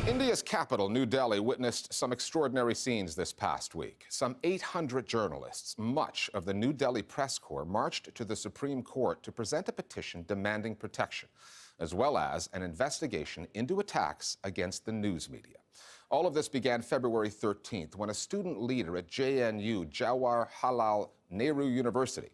India's capital, New Delhi, witnessed some extraordinary scenes this past week. Some 800 journalists, much of the New Delhi press corps, marched to the Supreme Court to present a petition demanding protection, as well as an investigation into attacks against the news media. All of this began February 13th when a student leader at JNU, Jawaharlal Nehru University,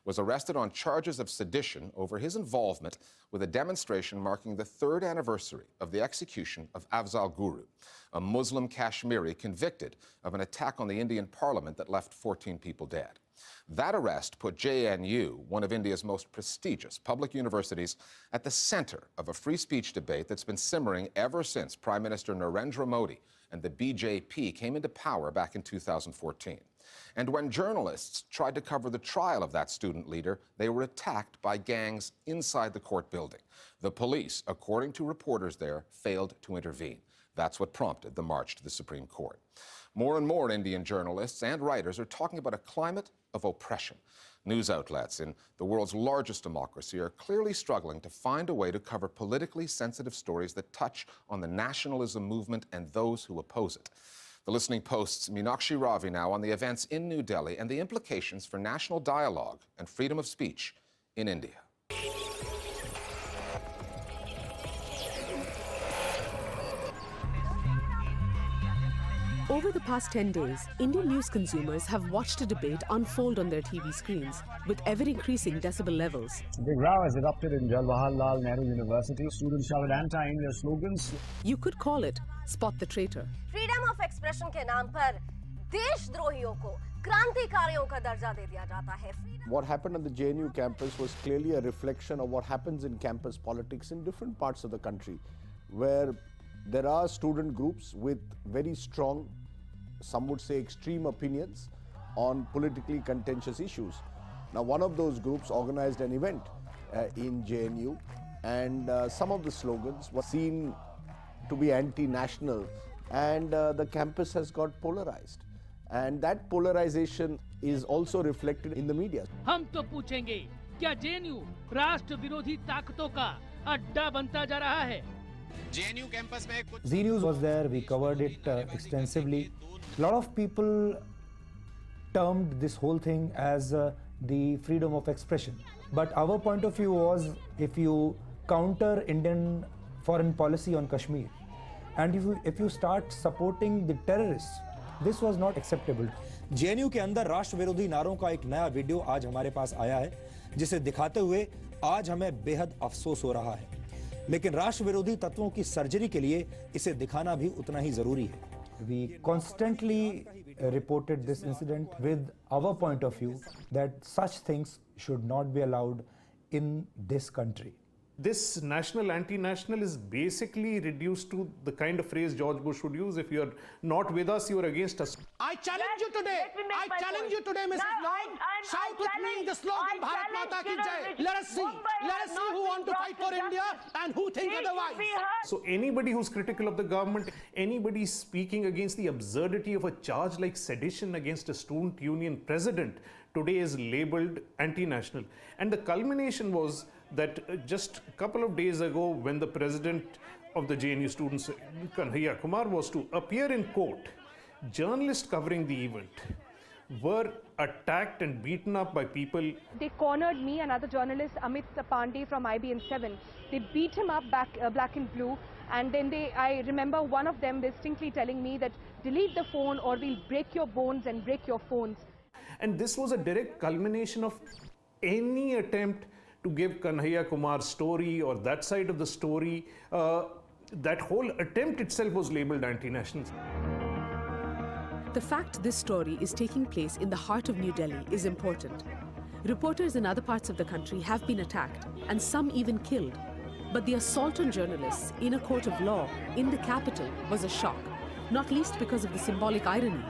was arrested on charges of sedition over his involvement with a demonstration marking the 3rd anniversary of the execution of Afzal Guru, a Muslim Kashmiri convicted of an attack on the Indian parliament that left 14 people dead. That arrest put JNU, one of India's most prestigious public universities, at the center of a free speech debate that's been simmering ever since Prime Minister Narendra Modi and the BJP came into power back in 2014. And when journalists tried to cover the trial of that student leader, they were attacked by gangs inside the court building. The police, according to reporters there, failed to intervene. That's what prompted the march to the Supreme Court. More and more Indian journalists and writers are talking about a climate of oppression. News outlets in the world's largest democracy are clearly struggling to find a way to cover politically sensitive stories that touch on the nationalism movement and those who oppose it. The Listening Post's Meenakshi Ravi now on the events in New Delhi and the implications for national dialogue and freedom of speech in India. Over the past 10 days, Indian news consumers have watched a debate unfold on their TV screens with ever-increasing decibel levels. A big row has erupted in Jawaharlal Nehru University. Students shouted anti-India slogans. You could call it Spot the Traitor. Freedom of expression के नाम पर देशद्रोहियों को क्रांतिकारियों का दर्जा दे दिया जाता है. What happened on the JNU campus was clearly a reflection of what happens in campus politics in different parts of the country, where there are student groups with very strong, some would say extreme opinions on politically contentious issues. Now, one of those groups organized an event in JNU, and some of the slogans were seen to be anti-national, and the campus has got polarized. And that polarization is also reflected in the media. हम तो पूछेंगे, क्या JNU राष्ट्र विरोधी ताकतों का अड्डा बनता जा रहा है? JNU campus में Zee News was there, we covered it extensively. A lot of people termed this whole thing as the freedom of expression. But our point of view was, if you counter Indian foreign policy on Kashmir, and if you start supporting the terrorists, this was not acceptable. JNU के अंदर राष्ट्र विरोधी नारों का एक नया video आज हमारे पास आया है, जिसे दिखाते हुए आज हमें बेहद अफसोस हो रहा है. लेकिन राष्ट्र विरोधी तत्वों की सर्जरी के लिए इसे दिखाना भी उतना ही जरूरी है. We constantly reported this incident with our point of view that such things should not be allowed in this country. This national anti-national is basically reduced to the kind of phrase George Bush would use: if you're not with us, you're against us. I challenge you today. I challenge you today, Mrs. Lord. Shout with me the slogan Bharat Mata ki Jai. Let us see. Let us see who want to fight for India and who think otherwise. So anybody who's critical of the government, anybody speaking against the absurdity of a charge like sedition against a student union president today is labeled anti-national. And the culmination was that just a couple of days ago, when the president of the JNU students, Kanhaiya Kumar, was to appear in court, journalists covering the event were attacked and beaten up by people. They cornered me and other journalist Amit Pandey from IBN 7. They beat him up black and blue, and then I remember one of them distinctly telling me that delete the phone or we'll break your bones and break your phones. And this was a direct culmination of any attempt to give Kanhaiya Kumar's story or that side of the story. That whole attempt itself was labeled anti-national. The fact this story is taking place in the heart of New Delhi is important. Reporters in other parts of the country have been attacked and some even killed. But the assault on journalists in a court of law in the capital was a shock, not least because of the symbolic irony.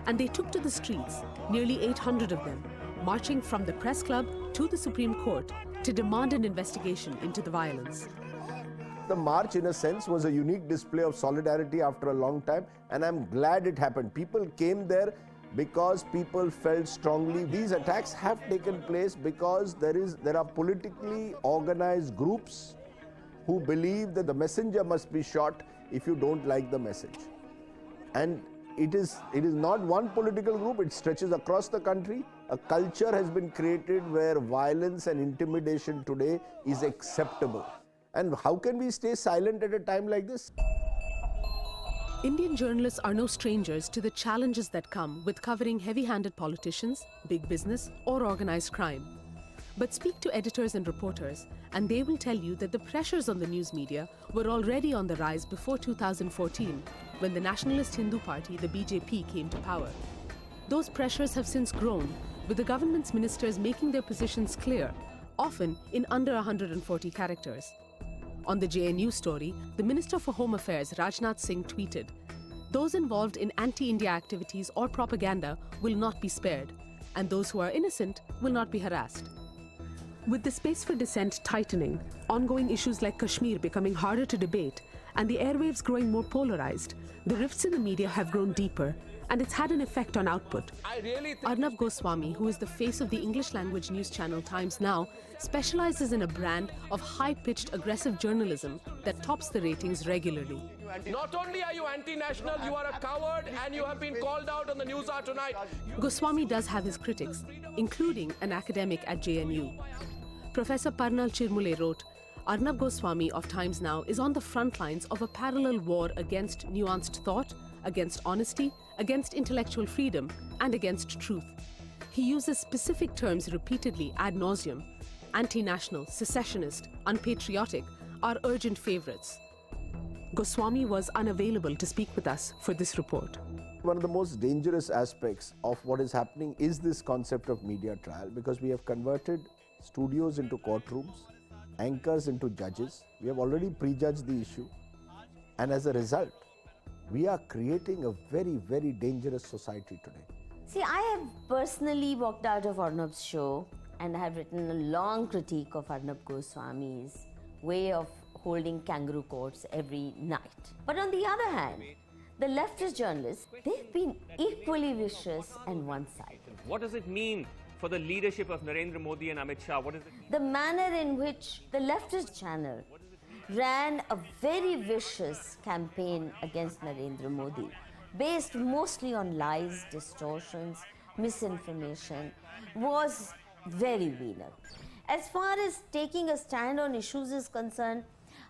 And they took to the streets, nearly 800 of them, marching from the press club to the Supreme Court to demand an investigation into the violence. The march, in a sense, was a unique display of solidarity after a long time, and I'm glad it happened. People came there because people felt strongly. These attacks have taken place because there are politically organized groups who believe that the messenger must be shot if you don't like the message. And it is not one political group, it stretches across the country. A culture has been created where violence and intimidation today is acceptable. And how can we stay silent at a time like this? Indian journalists are no strangers to the challenges that come with covering heavy-handed politicians, big business, or organized crime. But speak to editors and reporters, and they will tell you that the pressures on the news media were already on the rise before 2014, when the Nationalist Hindu Party, the BJP, came to power. Those pressures have since grown, with the government's ministers making their positions clear, often in under 140 characters. On the JNU story, the Minister for Home Affairs, Rajnath Singh, tweeted, "Those involved in anti-India activities or propaganda will not be spared, and those who are innocent will not be harassed." With the space for dissent tightening, ongoing issues like Kashmir becoming harder to debate, and the airwaves growing more polarized, the rifts in the media have grown deeper, and it's had an effect on output. Arnab Goswami, who is the face of the English language news channel Times Now, specializes in a brand of high-pitched aggressive journalism that tops the ratings regularly. Not only are you anti-national, you are a coward and you have been called out on the News Hour tonight. Goswami does have his critics, including an academic at JNU. Professor Parnal Chirmule wrote, Arnab Goswami of Times Now is on the front lines of a parallel war against nuanced thought, against honesty, against intellectual freedom, and against truth. He uses specific terms repeatedly ad nauseum. Anti-national, secessionist, unpatriotic are urgent favorites. Goswami was unavailable to speak with us for this report. One of the most dangerous aspects of what is happening is this concept of media trial, because we have converted studios into courtrooms, anchors into judges. We have already prejudged the issue, and as a result, we are creating a very, very dangerous society today. See, I have personally walked out of Arnab's show and I have written a long critique of Arnab Goswami's way of holding kangaroo courts every night. But on the other hand, the leftist journalists, they've been equally vicious and one-sided. What does it mean for the leadership of Narendra Modi and Amit Shah? What is it? The manner in which the leftist channel ran a very vicious campaign against Narendra Modi, based mostly on lies, distortions, misinformation, was very venal. As far as taking a stand on issues is concerned,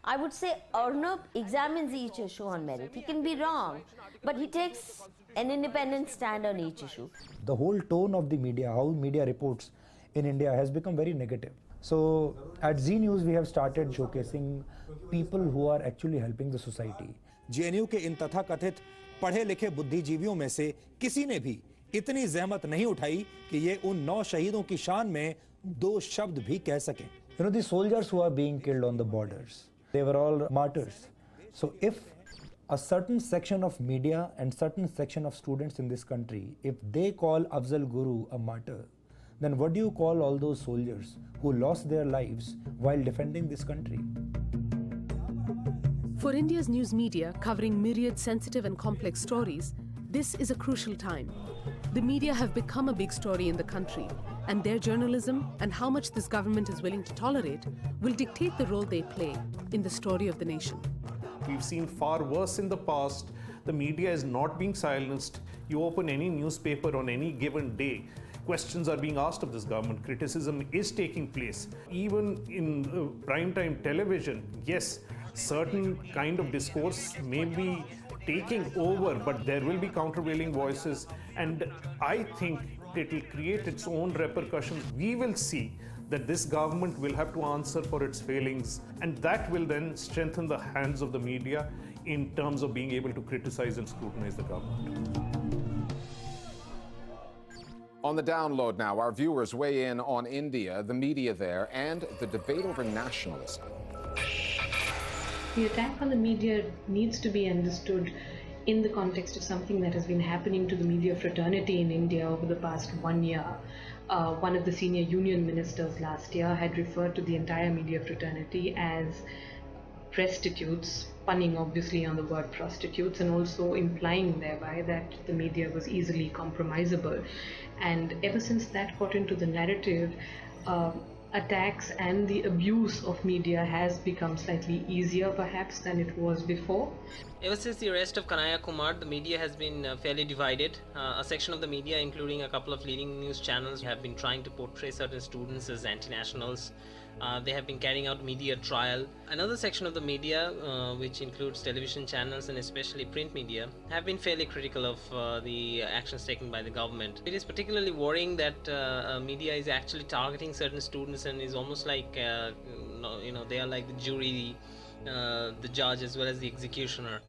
I would say Arnab examines each issue on merit. He can be wrong, but he takes an independent stand on each issue. The whole tone of the media, how media reports in India has become very negative. So at Z News we have started showcasing people who are actually helping the society. JNU के इन तथाकथित पढ़े लिखे बुद्धिजीवियों में से किसी ने भी इतनी जहमत नहीं उठाई कि ये उन 9 शहीदों की शान में 2 शब्द भी कह सकें. You know, the soldiers who are being killed on the borders, they were all martyrs. So if a certain section of media and certain section of students in this country, if they call Afzal Guru a martyr, then what do you call all those soldiers who lost their lives while defending this country? For India's news media covering myriad sensitive and complex stories, this is a crucial time. The media have become a big story in the country, and their journalism and how much this government is willing to tolerate will dictate the role they play in the story of the nation. We've seen far worse in the past. The media is not being silenced. You open any newspaper on any given day, questions are being asked of this government. Criticism is taking place. Even in primetime television, yes, certain kind of discourse may be taking over, but there will be countervailing voices, and I think it will create its own repercussions. We will see that this government will have to answer for its failings, and that will then strengthen the hands of the media in terms of being able to criticize and scrutinize the government. On the download now, our viewers weigh in on India, the media there, and the debate over nationalism. The attack on the media needs to be understood in the context of something that has been happening to the media fraternity in India over the past 1 year. One of the senior union ministers last year had referred to the entire media fraternity as prostitutes, punning obviously on the word prostitutes, and also implying thereby that the media was easily compromisable. And ever since that got into the narrative, attacks and the abuse of media has become slightly easier perhaps than it was before. Ever since the arrest of Kanhaiya Kumar, the media has been fairly divided. A section of the media, including a couple of leading news channels, have been trying to portray certain students as anti-nationals. They have been carrying out media trial. Another section of the media, which includes television channels and especially print media, have been fairly critical of the actions taken by the government. It is particularly worrying that media is actually targeting certain students and is almost like, they are like the jury, the judge as well as the executioner.